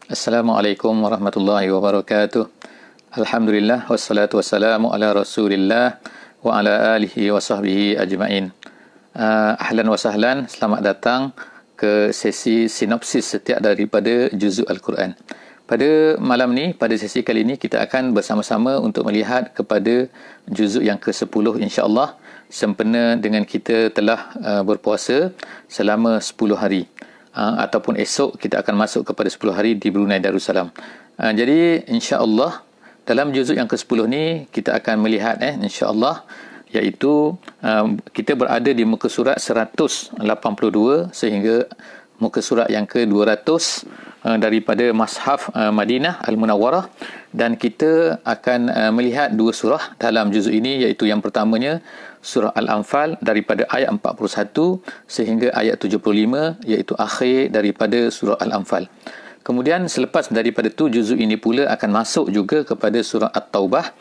Assalamualaikum warahmatullahi wabarakatuh. Alhamdulillah wassalatu wassalamu ala Rasulillah wa ala alihi wa sahbihi ajma'in. Ahlan wa sahlan, selamat datang ke sesi sinopsis setiap daripada juzuk Al-Quran. Pada malam ni, pada sesi kali ini kita akan bersama-sama untuk melihat kepada juzuk yang ke-10 insya-Allah, sempena dengan kita telah berpuasa selama 10 hari. Ataupun esok kita akan masuk kepada 10 hari di Brunei Darussalam. Jadi insya-Allah dalam juzuk yang ke-10 ni kita akan melihat insya-Allah, iaitu kita berada di muka surat 182 sehingga muka surat yang ke-200 daripada Mashaf Madinah Al-Munawwarah, dan kita akan melihat dua surah dalam juzuk ini, iaitu yang pertamanya surah Al-Anfal daripada ayat 41 sehingga ayat 75, iaitu akhir daripada surah Al-Anfal. Kemudian selepas daripada tu juzuk ini pula akan masuk juga kepada surah At-Taubah,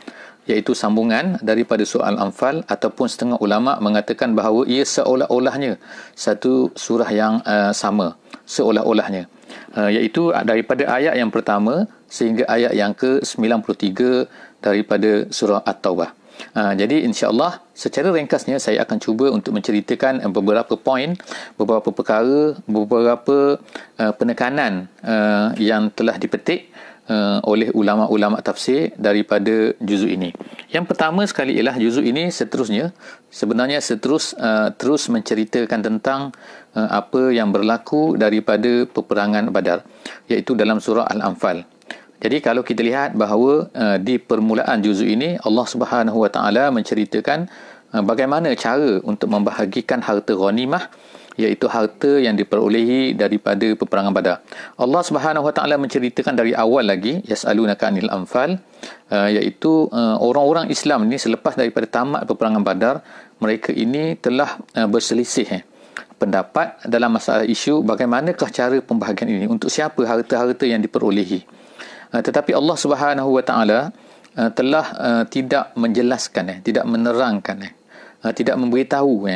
iaitu sambungan daripada surah Al-Anfal, ataupun setengah ulama mengatakan bahawa ia seolah-olahnya satu surah yang sama, seolah-olahnya, iaitu daripada ayat yang pertama sehingga ayat yang ke-93 daripada surah At-Taubah. Jadi insya-Allah secara ringkasnya saya akan cuba untuk menceritakan beberapa poin, beberapa perkara, beberapa penekanan yang telah dipetik oleh ulama-ulama tafsir daripada juzuk ini. Yang pertama sekali ialah juzuk ini sebenarnya terus menceritakan tentang apa yang berlaku daripada peperangan Badar, iaitu dalam surah Al-Anfal. Jadi kalau kita lihat bahawa di permulaan juzuk ini Allah Subhanahu Wa Taala menceritakan bagaimana cara untuk membahagikan harta ghanimah, iaitu harta yang diperolehi daripada peperangan Badar. Allah Subhanahu Wa Taala menceritakan dari awal lagi, yas'alunaka 'anil anfal, iaitu orang-orang Islam ni selepas daripada tamat peperangan Badar, mereka ini telah berselisih pendapat dalam masalah isu bagaimanakah cara pembahagian ini, untuk siapa harta-harta yang diperolehi. Tetapi Allah Subhanahu Wa Taala telah tidak menjelaskan, tidak menerangkan, tidak memberitahu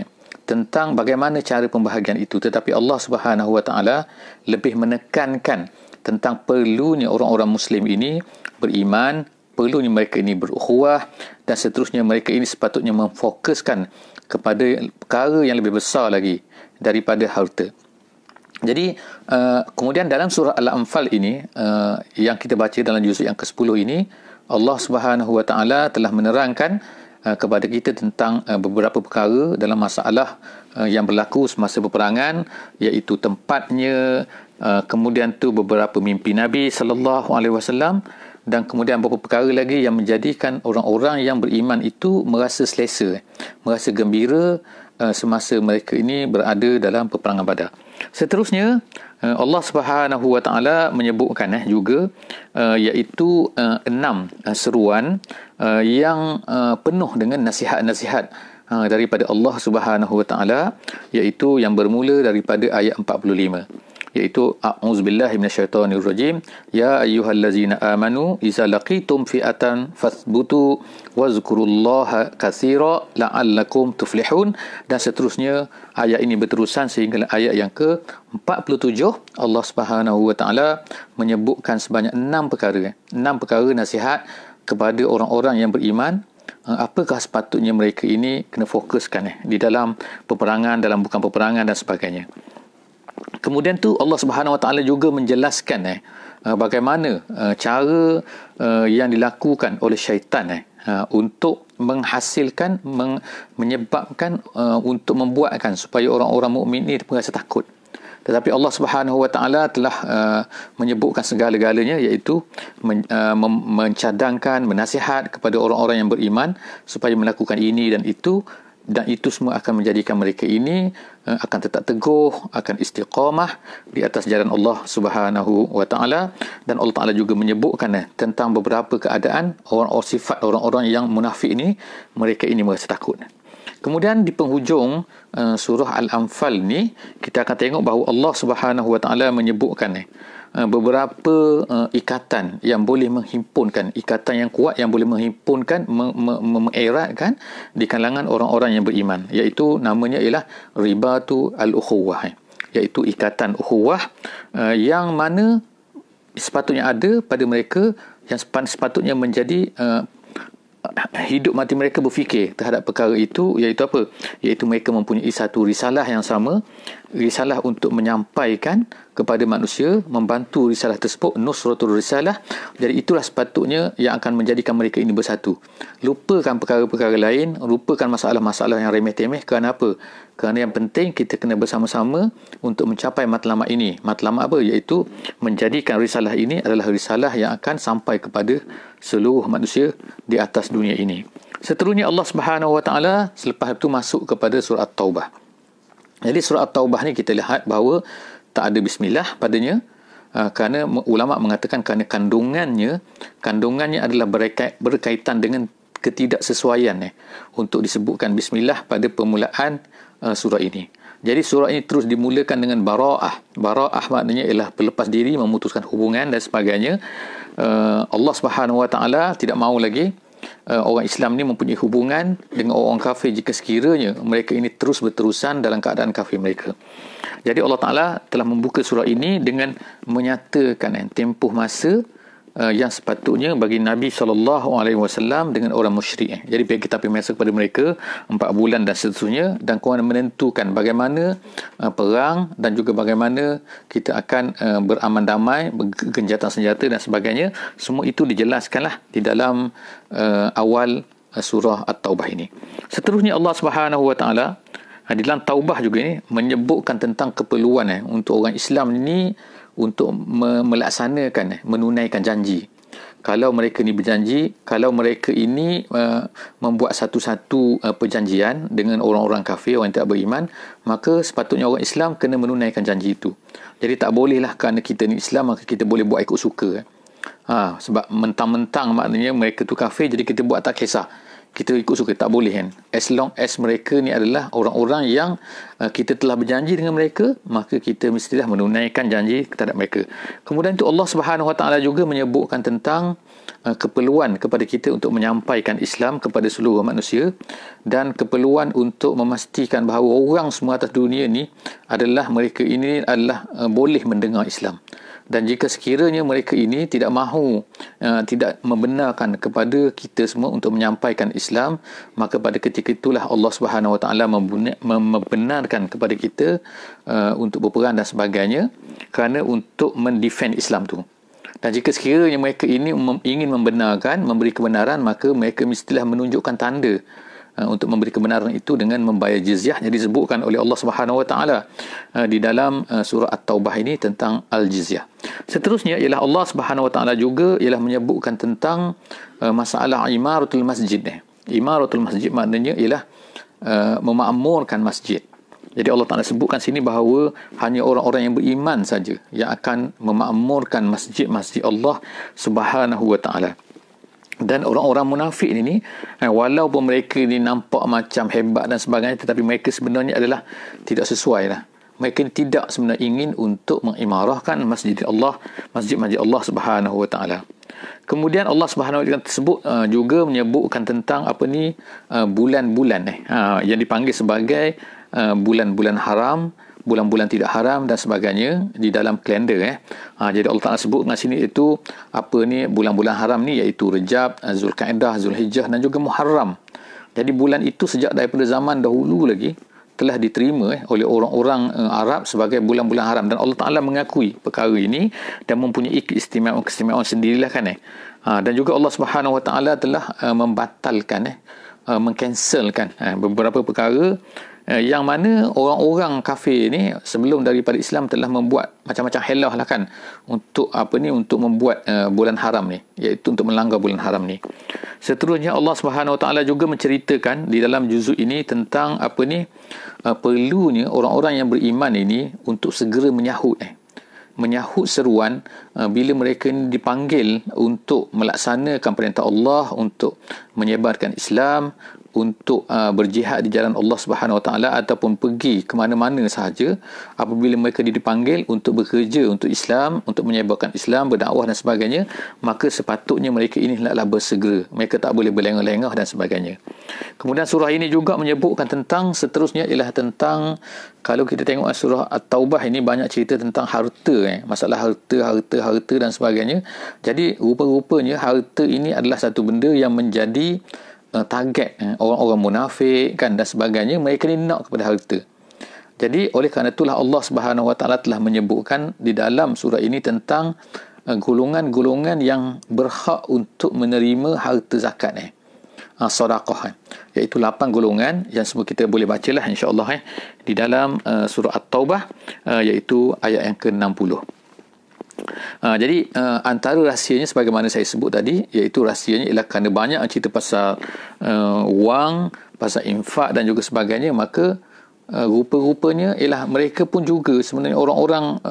tentang bagaimana cara pembahagian itu, tetapi Allah Subhanahu Wa Taala lebih menekankan tentang perlunya orang-orang Muslim ini beriman, perlunya mereka ini berukhuwah, dan seterusnya mereka ini sepatutnya memfokuskan kepada perkara yang lebih besar lagi daripada harta. Jadi kemudian dalam surah Al-Anfal ini yang kita baca dalam juzuk yang ke-10 ini, Allah Subhanahu Wa Taala telah menerangkan kepada kita tentang beberapa perkara dalam masalah yang berlaku semasa peperangan, iaitu tempatnya, kemudian tu beberapa mimpi Nabi sallallahu alaihi wasallam, dan kemudian beberapa perkara lagi yang menjadikan orang-orang yang beriman itu merasa selesa, merasa gembira semasa mereka ini berada dalam peperangan Badar. Seterusnya Allah Subhanahu Wa Taala menyebutkan juga iaitu 6 seruan yang penuh dengan nasihat-nasihat daripada Allah Subhanahu Wa Taala, iaitu yang bermula daripada ayat 45, iaitu a'udzubillahi minasyaitonirrajim, ya ayyuhallazina amanu idza laqitum fi'atan fathbutu wazkurullaha katsira la'allakum tuflihun, dan seterusnya ayat ini berterusan sehingga ayat yang ke-47. Allah Subhanahu Wa Taala menyebutkan sebanyak 6 perkara nasihat kepada orang-orang yang beriman, apakah sepatutnya mereka ini kena fokuskan di dalam peperangan, dalam bukan peperangan dan sebagainya. Kemudian tu Allah Subhanahu Wa Taala juga menjelaskan bagaimana cara yang dilakukan oleh syaitan untuk menghasilkan, menyebabkan, untuk membuatkan supaya orang-orang mukmin ini merasa takut. Tetapi Allah Subhanahu Wa Taala telah menyebutkan segala-galanya, iaitu mencadangkan, menasihat kepada orang-orang yang beriman supaya melakukan ini dan itu, dan itu semua akan menjadikan mereka ini akan tetap teguh, akan istiqamah di atas jalan Allah Subhanahu Wa Taala. Dan Allah Taala juga menyebutkan tentang beberapa keadaan sifat orang-orang yang munafik ini, mereka ini merasa takut. Kemudian di penghujung surah Al-Anfal ni kita akan tengok bahawa Allah Subhanahu Wa Taala menyebutkan beberapa ikatan yang boleh menghimpunkan, ikatan yang kuat yang boleh menghimpunkan, mengeratkan di kalangan orang-orang yang beriman, iaitu namanya ialah ribatu al-ukhuwah, iaitu ikatan ukhuwah yang mana sepatutnya ada pada mereka yang sepatutnya menjadi hidup mati mereka berfikir terhadap perkara itu, iaitu apa? Iaitu mereka mempunyai satu risalah yang sama, risalah untuk menyampaikan kepada manusia, membantu risalah tersebut, nusratul risalah. Jadi itulah sepatutnya yang akan menjadikan mereka ini bersatu. Lupakan perkara-perkara lain, lupakan masalah-masalah yang remeh-temeh. Kerana apa? Kerana yang penting kita kena bersama-sama untuk mencapai matlamat ini. Matlamat apa? Iaitu menjadikan risalah ini adalah risalah yang akan sampai kepada seluruh manusia di atas dunia ini. Seterusnya Allah Subhanahu Wa Taala selepas itu masuk kepada surah At-Taubah. Jadi surah At-Taubah ni kita lihat bahawa tak ada bismillah padanya, kerana ulama mengatakan kerana kandungannya adalah berkaitan dengan ketidaksesuaian untuk disebutkan bismillah pada permulaan surah ini. Jadi surah ini terus dimulakan dengan bara'ah. Bara'ah maknanya ialah berlepas diri, memutuskan hubungan dan sebagainya. Allah Subhanahu Wa Taala tidak mahu lagi orang Islam ni mempunyai hubungan dengan orang kafir jika sekiranya mereka ini terus berterusan dalam keadaan kafir mereka. Jadi Allah Ta'ala telah membuka surah ini dengan menyatakan tempoh masa yang sepatutnya bagi Nabi SAW dengan orang musyrik. Jadi kita pergi masa kepada mereka 4 bulan dan seterusnya, dan kemudian menentukan bagaimana perang dan juga bagaimana kita akan beraman damai, bergenjatan senjata dan sebagainya. Semua itu dijelaskanlah di dalam awal surah At-Taubah ini. Seterusnya Allah Subhanahu Wa Taala di dalam Taubah juga ini menyebutkan tentang keperluan untuk orang Islam ini untuk melaksanakan, menunaikan janji. Kalau mereka ni berjanji, kalau mereka ini membuat satu-satu perjanjian dengan orang-orang kafir, orang yang tak beriman, maka sepatutnya orang Islam kena menunaikan janji itu. Jadi tak bolehlah kerana kita ni Islam maka kita boleh buat ikut suka. Sebab mentang-mentang maknanya mereka tu kafir, jadi kita buat tak kisah, kita ikut suka, tak boleh kan. As long as mereka ni adalah orang-orang yang kita telah berjanji dengan mereka, maka kita mestilah menunaikan janji terhadap mereka. Kemudian itu Allah Subhanahu Wa Taala juga menyebutkan tentang keperluan kepada kita untuk menyampaikan Islam kepada seluruh manusia, dan keperluan untuk memastikan bahawa orang semua atas dunia ni adalah, mereka ini adalah boleh mendengar Islam. Dan jika sekiranya mereka ini tidak mahu, tidak membenarkan kepada kita semua untuk menyampaikan Islam, maka pada ketika itulah Allah Subhanahu Wa Taala membenarkan kepada kita untuk berperang dan sebagainya, kerana untuk mendefend Islam tu. Dan jika sekiranya mereka ini ingin membenarkan, memberi kebenaran, maka mereka mestilah menunjukkan tanda untuk memberi kebenaran itu dengan membayar jizyah. Jadi disebutkan oleh Allah Subhanahu Wa Taala di dalam surah At-Taubah ini tentang al-jizyah. Seterusnya ialah Allah Subhanahu Wa Taala juga ialah menyebutkan tentang masalah imaratul masjid. Imaratul masjid maknanya ialah memakmurkan masjid. Jadi Allah Ta'ala sebutkan sini bahawa hanya orang-orang yang beriman saja yang akan memakmurkan masjid-masjid Allah Subhanahu Wa Taala. Dan orang-orang munafik ini, walaupun mereka ini nampak macam hebat dan sebagainya, tetapi mereka sebenarnya adalah tidak sesuai lah. Mereka tidak sebenarnya ingin untuk mengimarahkan masjid Allah, masjid-masjid Allah Subhanahu Wa Taala. Kemudian Allah Subhanahu Wa Taala tersebut juga menyebutkan tentang bulan-bulan yang dipanggil sebagai bulan-bulan haram, bulan-bulan tidak haram dan sebagainya di dalam kalender. Jadi Allah Ta'ala sebut dengan sini itu bulan-bulan haram ni, iaitu Rejab, Zulkaidah, Zulhijjah dan juga Muharram. Jadi bulan itu sejak daripada zaman dahulu lagi telah diterima oleh orang-orang Arab sebagai bulan-bulan haram, dan Allah Ta'ala mengakui perkara ini dan mempunyai keistimewaan sendirilah kan. Dan juga Allah Subhanahu Wa Ta'ala telah membatalkan, mengcancelkan beberapa perkara yang mana orang-orang kafir ni sebelum daripada Islam telah membuat macam-macam helah lah kan, untuk untuk membuat bulan haram ni, iaitu untuk melanggar bulan haram ni. Seterusnya Allah Subhanahu Wa Taala juga menceritakan di dalam juzuk ini tentang perlunya orang-orang yang beriman ini untuk segera menyahut seruan bila mereka ini dipanggil untuk melaksanakan perintah Allah, untuk menyebarkan Islam, untuk berjihad di jalan Allah Subhanahu Wa Taala ataupun pergi ke mana-mana sahaja, apabila mereka dipanggil untuk bekerja untuk Islam, untuk menyebarkan Islam, berdakwah dan sebagainya, maka sepatutnya mereka ini hendaklah bersegera. Mereka tak boleh berlengah-lengah dan sebagainya. Kemudian surah ini juga menyebutkan tentang, seterusnya ialah tentang, kalau kita tengok surah At-Taubah ini banyak cerita tentang harta, masalah harta dan sebagainya. Jadi rupa-rupanya harta ini adalah satu benda yang menjadi target orang-orang munafik kan dan sebagainya. Mereka ni nak kepada harta. Jadi oleh kerana itulah Allah Subhanahu Wa Taala telah menyebutkan di dalam surah ini tentang golongan-golongan yang berhak untuk menerima harta zakat sedekah, iaitu 8 golongan yang semua kita boleh bacalah insya-Allah di dalam surah At-Taubah, iaitu ayat yang ke-60. Jadi antara rahsianya sebagaimana saya sebut tadi, iaitu rahsianya ialah kerana banyak cerita pasal wang, pasal infak dan juga sebagainya, maka rupa-rupanya ialah mereka pun juga sebenarnya orang-orang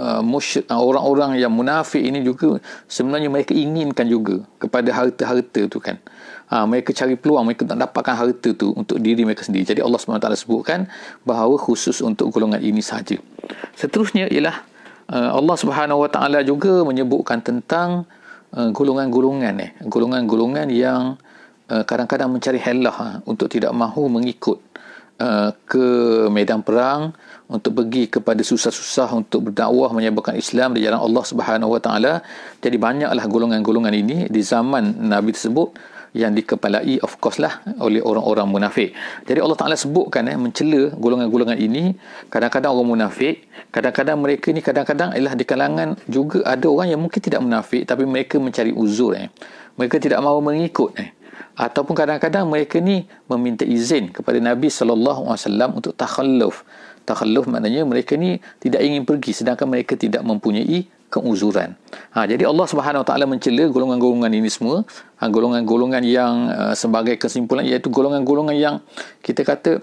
yang munafik ini juga sebenarnya mereka inginkan juga kepada harta-harta tu kan. Mereka cari peluang, mereka tak dapatkan harta tu untuk diri mereka sendiri. Jadi Allah SWT sebutkan bahawa khusus untuk golongan ini sahaja. Seterusnya ialah Allah Subhanahu Wa Taala juga menyebutkan tentang golongan-golongan yang kadang-kadang mencari helah untuk tidak mahu mengikut ke medan perang, untuk pergi kepada susah-susah untuk berdakwah menyebarkan Islam di jalan Allah Subhanahu Wa Taala. Jadi banyaklah golongan-golongan ini di zaman Nabi tersebut yang dikepalai of course lah oleh orang-orang munafik. Jadi Allah Ta'ala sebutkan mencela golongan-golongan ini. Kadang-kadang orang munafik, kadang-kadang mereka ni kadang-kadang ialah di kalangan juga ada orang yang mungkin tidak munafik tapi mereka mencari uzur mereka tidak mahu mengikut ataupun kadang-kadang mereka ni meminta izin kepada Nabi SAW untuk takhalluf. Takhalluf maknanya mereka ni tidak ingin pergi sedangkan mereka tidak mempunyai keuzuran. Jadi Allah Subhanahu Wa Taala mencela golongan-golongan ini semua, golongan-golongan yang sebagai kesimpulan iaitu golongan-golongan yang kita kata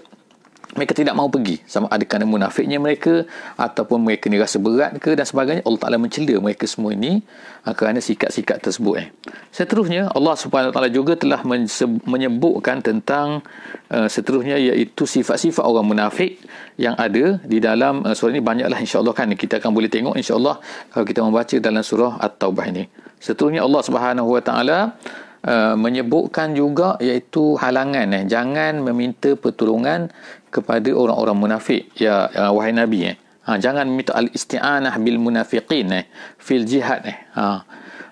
mereka tidak mahu pergi, sama ada kerana munafiknya mereka ataupun mereka ni rasa berat ke dan sebagainya. Allah Ta'ala mencela mereka semua ini kerana sikap-sikap tersebut. Seterusnya Allah Subhanahu Wa Taala juga telah menyebutkan tentang seterusnya iaitu sifat-sifat orang munafik yang ada di dalam surah ini. Banyaklah insya-Allah kan kita akan boleh tengok insya-Allah kalau kita membaca dalam surah At-Taubah ini. Seterusnya Allah Subhanahu Wa Taala menyebutkan juga iaitu halangan jangan meminta pertolongan kepada orang-orang munafik wahai Nabi jangan meminta al-isti'anah bil munafiqin fil jihad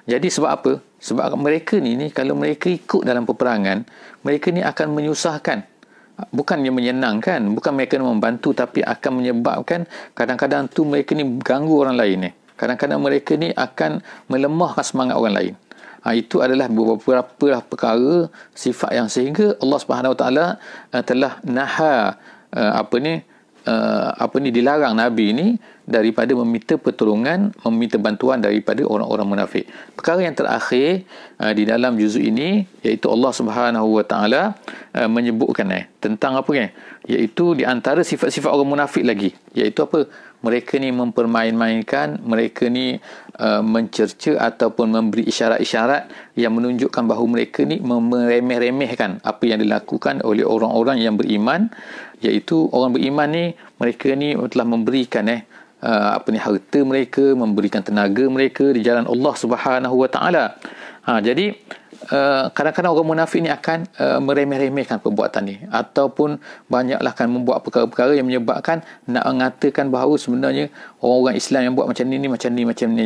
Jadi sebab apa? Sebab mereka ni kalau mereka ikut dalam peperangan, mereka ni akan menyusahkan, bukannya menyenangkan, bukan mereka membantu, tapi akan menyebabkan kadang-kadang tu mereka ni ganggu orang lain kadang-kadang mereka ni akan melemahkan semangat orang lain. Itu adalah beberapa perkara sifat yang sehingga Allah Subhanahu Wa Taala telah dilarang Nabi ini daripada meminta pertolongan, meminta bantuan daripada orang-orang munafik. Perkara yang terakhir di dalam juzuk ini iaitu Allah Subhanahu Wa Taala menyebutkan tentang apa iaitu di antara sifat-sifat orang munafik lagi, iaitu apa? Mereka ni mempermain-mainkan, mereka ni mencerca ataupun memberi isyarat-isyarat yang menunjukkan bahawa mereka ni meremeh-remehkan apa yang dilakukan oleh orang-orang yang beriman, iaitu orang beriman ni mereka ni telah memberikan harta mereka, memberikan tenaga mereka di jalan Allah Subhanahu Wa Taala. Jadi kadang-kadang orang munafik ni akan meremeh-remehkan perbuatan ni ataupun banyaklah akan membuat perkara-perkara yang menyebabkan nak mengatakan bahawa sebenarnya orang-orang Islam yang buat macam ni macam ni.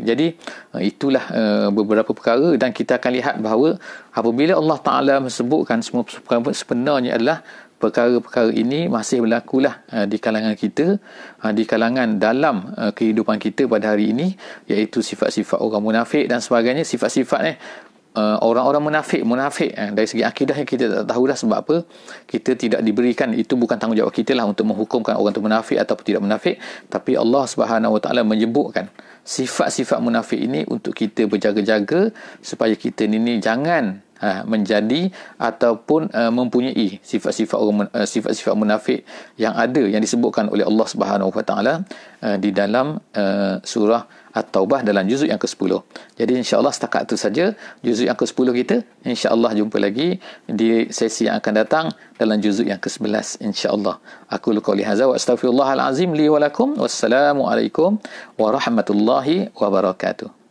Jadi itulah beberapa perkara, dan kita akan lihat bahawa apabila Allah Ta'ala menyebutkan semua perkara sebenarnya adalah perkara-perkara ini masih berlakulah di kalangan kita, di kalangan dalam kehidupan kita pada hari ini, iaitu sifat-sifat orang munafik dan sebagainya. Sifat-sifat orang-orang munafik dari segi akidah kita tak tahu dah. Sebab apa? Kita tidak diberikan, itu bukan tanggungjawab kita lah untuk menghukumkan orang itu munafik ataupun tidak munafik, tapi Allah Subhanahu Wa Taala menyebutkan sifat-sifat munafik ini untuk kita berjaga-jaga supaya kita ini jangan menjadi ataupun mempunyai sifat-sifat munafik yang ada, yang disebutkan oleh Allah Subhanahu Wa Taala di dalam surah At-Taubah dalam juzuk yang ke-10. Jadi insya-Allah setakat itu saja juzuk yang ke-10 kita. Insya-Allah jumpa lagi di sesi yang akan datang dalam juzuk yang ke-11 insya-Allah. Aku qouli hadza wa astaghfirullahal azim li wa lakum. Wassalamualaikum warahmatullahi wabarakatuh.